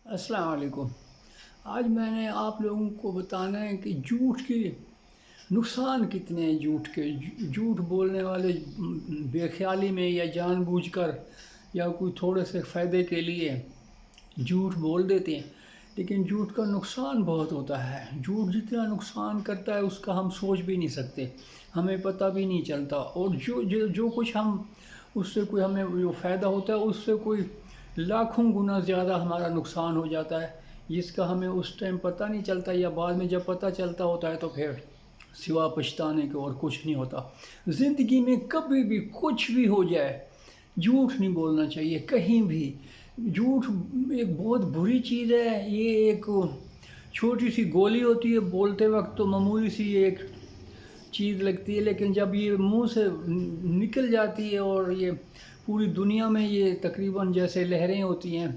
السلام علیکم۔ آج میں نے آپ لوگوں کو بتانا ہے کہ جھوٹ کے نقصان کتنے ہیں۔ جھوٹ بولنے والے بے خیالی میں یا جان بوجھ کر یا کوئی تھوڑے سے فائدے کے لیے جھوٹ بول دیتے ہیں، لیکن جھوٹ کا نقصان بہت ہوتا ہے۔ جھوٹ جتنا نقصان کرتا ہے اس کا ہم سوچ بھی نہیں سکتے، ہمیں پتہ بھی نہیں چلتا، اور جو کچھ ہم اس سے کوئی ہمیں جو فائدہ ہوتا ہے اس سے کوئی لاکھوں گنا زیادہ ہمارا نقصان ہو جاتا ہے، جس کا ہمیں اس ٹائم پتہ نہیں چلتا، یا بعد میں جب پتہ چلتا ہوتا ہے تو پھر سوا پچھتانے کے اور کچھ نہیں ہوتا۔ زندگی میں کبھی بھی کچھ بھی ہو جائے، جھوٹ نہیں بولنا چاہیے کہیں بھی۔ جھوٹ ایک بہت بری چیز ہے۔ یہ ایک چھوٹی سی گولی ہوتی ہے، بولتے وقت تو معمولی سی ایک چیز لگتی ہے، لیکن جب یہ منہ سے نکل جاتی ہے اور یہ پوری دنیا میں یہ تقریباً جیسے لہریں ہوتی ہیں،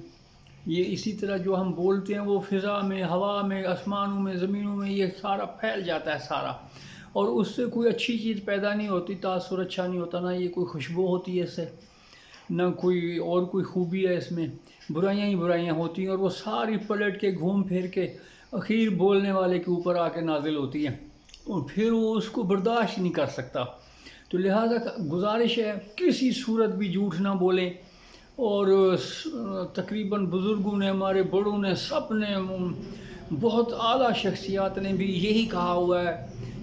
یہ اسی طرح جو ہم بولتے ہیں وہ فضا میں، ہوا میں، آسمانوں میں، زمینوں میں یہ سارا پھیل جاتا ہے سارا، اور اس سے کوئی اچھی چیز پیدا نہیں ہوتی، تاثر اچھا نہیں ہوتا، نہ یہ کوئی خوشبو ہوتی ہے اس سے، نہ کوئی خوبی ہے اس میں۔ برائیاں ہی برائیاں ہوتی ہیں، اور وہ ساری پلٹ کے گھوم پھر کے اخیر بولنے والے کے اوپر آ کے نازل ہوتی ہیں، اور پھر وہ اس کو برداشت نہیں کر سکتا۔ تو لہٰذا گزارش ہے کسی صورت بھی جھوٹ نہ بولیں، اور تقریباً بزرگوں نے، ہمارے بڑوں نے، سب نے، بہت اعلیٰ شخصیات نے بھی یہی کہا ہوا ہے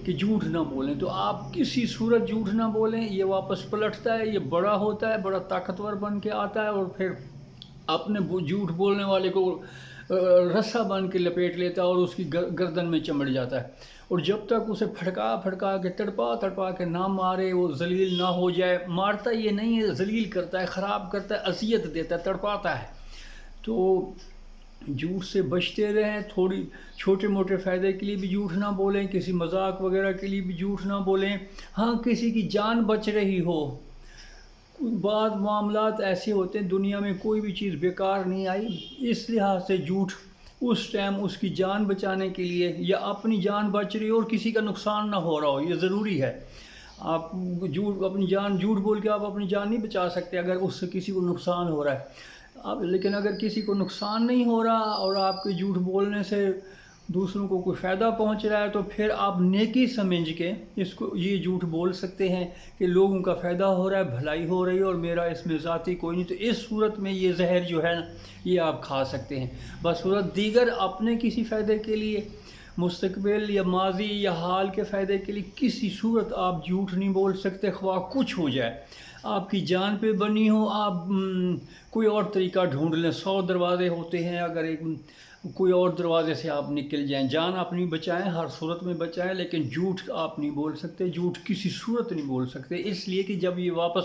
کہ جھوٹ نہ بولیں۔ تو آپ کسی صورت جھوٹ نہ بولیں، یہ واپس پلٹتا ہے، یہ بڑا ہوتا ہے، بڑا طاقتور بن کے آتا ہے، اور پھر اپنے جھوٹ بولنے والے کو رسا بن کے لپیٹ لیتا ہے اور اس کی گردن میں چمڑ جاتا ہے، اور جب تک اسے پھڑکا کے تڑپا کے نہ مارے، وہ ذلیل نہ ہو جائے، مارتا یہ نہیں ہے، ذلیل کرتا ہے، خراب کرتا ہے، اذیت دیتا ہے، تڑپاتا ہے۔ تو جھوٹ سے بچتے رہیں، تھوڑی چھوٹے موٹے فائدے کے لیے بھی جھوٹ نہ بولیں، کسی مذاق وغیرہ کے لیے بھی جھوٹ نہ بولیں۔ ہاں، کسی کی جان بچ رہی ہو، بعض معاملات ایسے ہوتے ہیں دنیا میں، کوئی بھی چیز بیکار نہیں آئی، اس لحاظ سے جھوٹ اس ٹائم اس کی جان بچانے کے لیے، یا اپنی جان بچ رہی ہو اور کسی کا نقصان نہ ہو رہا ہو، یہ ضروری ہے۔ آپ جھوٹ بول کے آپ اپنی جان نہیں بچا سکتے اگر اس سے کسی کو نقصان ہو رہا ہے، لیکن اگر کسی کو نقصان نہیں ہو رہا اور آپ کے جھوٹ بولنے سے دوسروں کو کوئی فائدہ پہنچ رہا ہے، تو پھر آپ نیکی سمجھ کے یہ جھوٹ بول سکتے ہیں کہ لوگوں کا فائدہ ہو رہا ہے، بھلائی ہو رہی ہے، اور میرا اس میں ذاتی کوئی نہیں۔ تو اس صورت میں یہ زہر جو ہے نا، یہ آپ کھا سکتے ہیں۔ بس صورت دیگر اپنے کسی فائدے کے لیے، مستقبل یا ماضی یا حال کے فائدے کے لیے کسی صورت آپ جھوٹ نہیں بول سکتے، خواہ کچھ ہو جائے، آپ کی جان پہ بنی ہو۔ آپ کوئی اور طریقہ ڈھونڈ لیں، 100 دروازے ہوتے ہیں، اگر کوئی اور دروازے سے آپ نکل جائیں، جان اپنی بچائیں، ہر صورت میں بچائیں، لیکن جھوٹ آپ نہیں بول سکتے، جھوٹ کسی صورت نہیں بول سکتے، اس لیے کہ جب یہ واپس،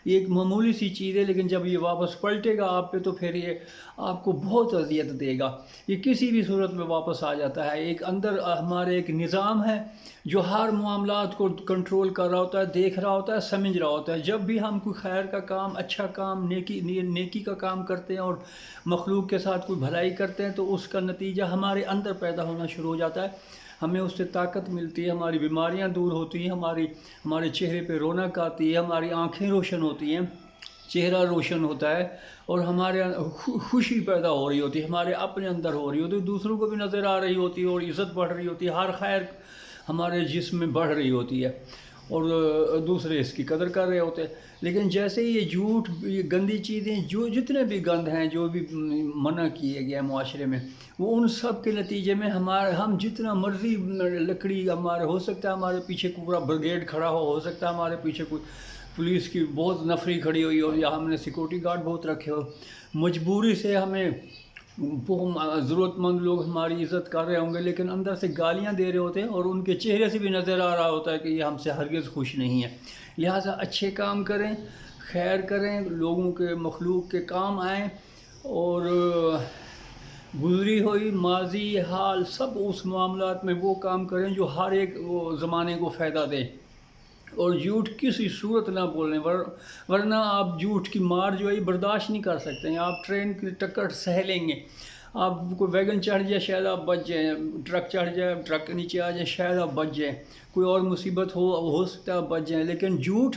ایک معمولی سی چیز ہے لیکن جب یہ واپس پلٹے گا آپ پہ تو پھر یہ آپ کو بہت اذیت دے گا۔ یہ کسی بھی صورت میں واپس آ جاتا ہے۔ ایک اندر ہمارے ایک نظام ہے جو ہر معاملات کو کنٹرول کر رہا ہوتا ہے، دیکھ رہا ہوتا ہے، سمجھ رہا ہوتا ہے۔ جب بھی ہم کوئی خیر کا کام، اچھا کام، نیکی کا کام کرتے ہیں اور مخلوق کے ساتھ کوئی بھلائی کرتے ہیں، تو اس کا نتیجہ ہمارے اندر پیدا ہونا شروع ہو جاتا ہے، ہمیں اس سے طاقت ملتی ہے، ہماری بیماریاں دور ہوتی ہیں، ہمارے چہرے پہ رونق آتی ہے، ہماری آنکھیں روشن ہوتی ہیں، چہرہ روشن ہوتا ہے، اور ہمارے خوشی پیدا ہو رہی ہوتی ہے، ہمارے اپنے اندر ہو رہی ہوتی ہے، دوسروں کو بھی نظر آ رہی ہوتی ہے، اور عزت بڑھ رہی ہوتی ہے، ہر خیر ہمارے جسم میں بڑھ رہی ہوتی ہے، اور دوسرے اس کی قدر کر رہے ہوتے ہیں۔ لیکن جیسے یہ جھوٹ، یہ گندی چیزیں، جو جتنے بھی گند ہیں، جو بھی منع کیے گئے ہیں معاشرے میں، وہ ان سب کے نتیجے میں ہم جتنا مرضی لکڑی ہمارے ہو سکتا ہے، ہمارے پیچھے پورا بریگیڈ کھڑا ہو سکتا ہے، ہمارے پیچھے کوئی پولیس کی بہت نفری کھڑی ہوئی ہو، یا ہم نے سیکورٹی گارڈ بہت رکھے ہو، مجبوری سے ہمیں ضرورت مند لوگ ہماری عزت کر رہے ہوں گے، لیکن اندر سے گالیاں دے رہے ہوتے ہیں، اور ان کے چہرے سے بھی نظر آ رہا ہوتا ہے کہ یہ ہم سے ہرگز خوش نہیں ہے۔ لہٰذا اچھے کام کریں، خیر کریں، لوگوں کے، مخلوق کے کام آئیں، اور گزری ہوئی، ماضی، حال، سب اس معاملات میں وہ کام کریں جو ہر ایک زمانے کو فائدہ دے، اور جھوٹ کسی صورت نہ بولیں، ورنہ آپ جھوٹ کی مار جو ہے برداشت نہیں کر سکتے ہیں۔ آپ ٹرین کی ٹکر سہ لیں گے، آپ کو ویگن چڑھ جائے شاید آپ بچ جائیں، ٹرک چڑھ جائے، ٹرک کے نیچے آ جائے شاید آپ بچ جائیں، کوئی اور مصیبت ہو سکتا ہے آپ بچ جائیں، لیکن جھوٹ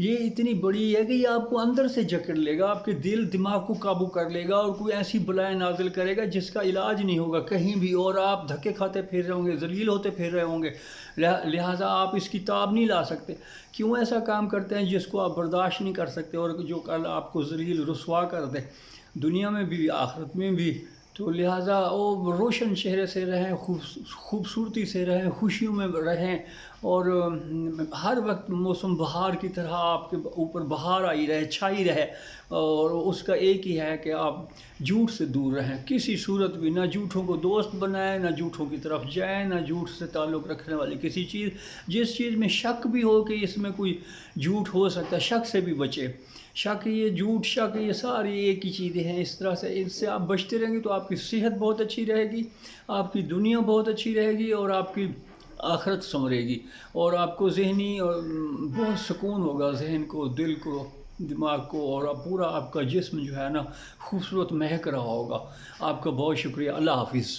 یہ اتنی بڑی ہے کہ یہ آپ کو اندر سے جکڑ لے گا، آپ کے دل دماغ کو قابو کر لے گا، اور کوئی ایسی بلائیں نازل کرے گا جس کا علاج نہیں ہوگا کہیں بھی، اور آپ دھکے کھاتے پھر رہے ہوں گے، ذلیل ہوتے پھر رہے ہوں گے، لہٰذا آپ اس کی تاب نہیں لا سکتے۔ کیوں ایسا کام کرتے ہیں جس کو آپ برداشت نہیں کر سکتے، اور جو کل آپ کو ذلیل رسوا کر دے دنیا میں بھی آخرت میں بھی؟ تو لہٰذا وہ روشن چہرے سے رہیں، خوبصورتی سے رہیں، خوشیوں میں رہیں، اور ہر وقت موسم بہار کی طرح آپ کے اوپر بہار آئی رہے، چھائی رہے، اور اس کا ایک ہی ہے کہ آپ جھوٹ سے دور رہیں، کسی صورت بھی نہ جھوٹوں کو دوست بنائیں، نہ جھوٹوں کی طرف جائیں، نہ جھوٹ سے تعلق رکھنے والی کسی چیز، جس چیز میں شک بھی ہو کہ اس میں کوئی جھوٹ ہو سکتا ہے، شک سے بھی بچے۔ شک، یہ جھوٹ، شک، یہ ساری ایک ہی چیزیں ہیں۔ اس طرح سے اس سے آپ بچتے رہیں گے تو آپ کی صحت بہت اچھی رہے گی، آپ کی دنیا بہت اچھی رہے گی، اور آپ کی آخرت سنورے گی، اور آپ کو ذہنی اور بہت سکون ہوگا، ذہن کو، دل کو، دماغ کو، اور پورا آپ کا جسم جو ہے نا خوبصورت مہک رہا ہوگا۔ آپ کا بہت شکریہ، اللہ حافظ۔